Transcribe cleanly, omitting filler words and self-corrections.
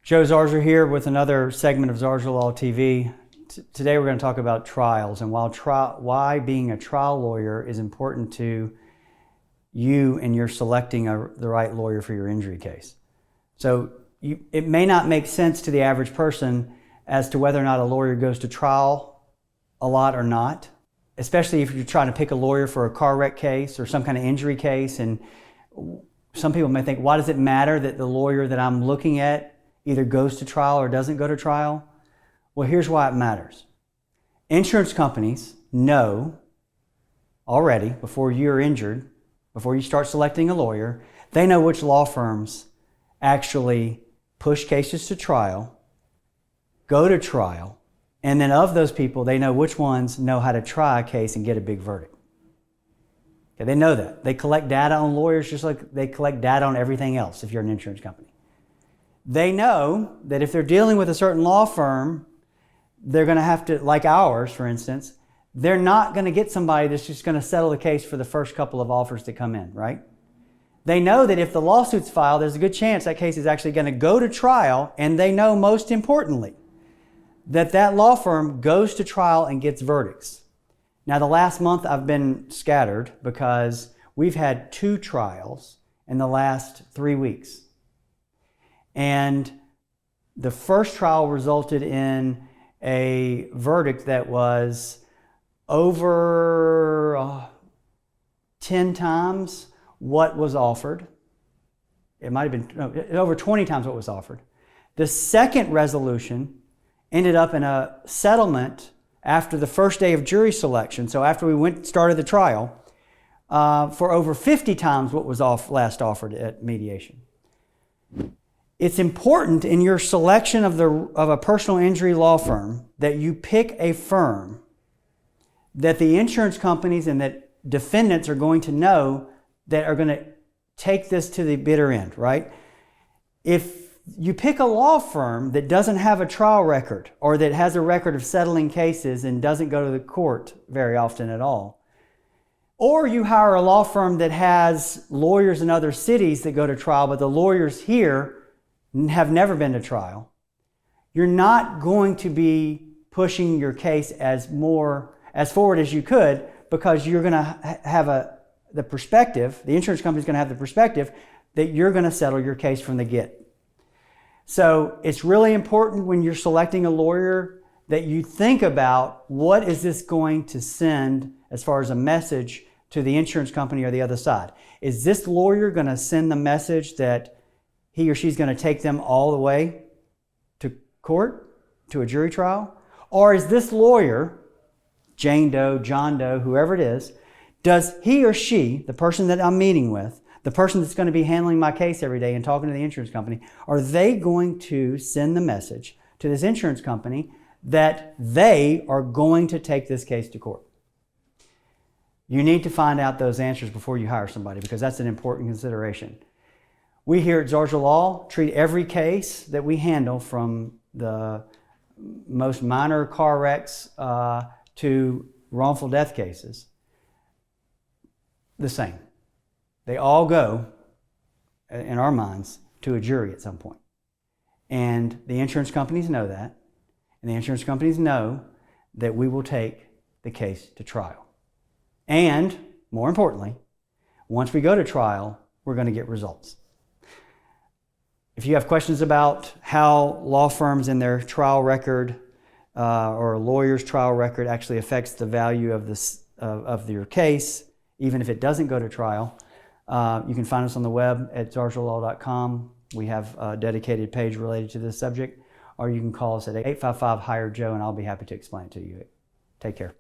Joe Zarzaur here with another segment of Zarzaur Law TV. Today we're going to talk about trials and why being a trial lawyer is important to you and you're selecting the right lawyer for your injury case. So it may not make sense to the average person as to whether or not a lawyer goes to trial a lot or not, especially if you're trying to pick a lawyer for a car wreck case or some kind of injury case. And some people may think, why does it matter that the lawyer that I'm looking at either goes to trial or doesn't go to trial? Well, here's why it matters. Insurance companies know already, before you're injured, before you start selecting a lawyer, they know which law firms actually push cases to trial, go to trial, and then of those people, they know which ones know how to try a case and get a big verdict. Okay, they know that. They collect data on lawyers just like they collect data on everything else if you're an insurance company. They know that if they're dealing with a certain law firm, they're going to have to, like ours, for instance, they're not going to get somebody that's just going to settle the case for the first couple of offers that come in, right? They know that if the lawsuit's filed, there's a good chance that case is actually going to go to trial, and they know, most importantly, that that law firm goes to trial and gets verdicts. Now, the last month I've been scattered because we've had 2 trials in the last 3 weeks. And the first trial resulted in a verdict that was over 10 times what was offered. It might have been over 20 times what was offered. The second resolution ended up in a settlement after the first day of jury selection, so after we started the trial, for over 50 times what was last offered at mediation. It's important in your selection of a personal injury law firm that you pick a firm that the insurance companies and that defendants are going to know that are going to take this to the bitter end, right? If you pick a law firm that doesn't have a trial record or that has a record of settling cases and doesn't go to the court very often at all, or you hire a law firm that has lawyers in other cities that go to trial, but the lawyers here have never been to trial, you're not going to be pushing your case as forward as you could, because you're going to have the perspective, the insurance company's going to have the perspective that you're going to settle your case from the get. So it's really important when you're selecting a lawyer that you think about, what is this going to send as far as a message to the insurance company or the other side? Is this lawyer going to send the message that he or she's going to take them all the way to court, to a jury trial? Or is this lawyer, Jane Doe, John Doe, whoever it is, does he or she, the person that I'm meeting with, the person that's going to be handling my case every day and talking to the insurance company, are they going to send the message to this insurance company that they are going to take this case to court? You need to find out those answers before you hire somebody, because that's an important consideration. We here at Zarzaur Law treat every case that we handle, from the most minor car wrecks to wrongful death cases, the same. They all go, in our minds, to a jury at some point. And the insurance companies know that, and the insurance companies know that we will take the case to trial. And, more importantly, once we go to trial, we're going to get results. If you have questions about how law firms and their trial record or a lawyer's trial record actually affects the value of your case, even if it doesn't go to trial, you can find us on the web at zarzaurlaw.com. We have a dedicated page related to this subject, or you can call us at 855-HIRE-JOE, and I'll be happy to explain it to you. Take care.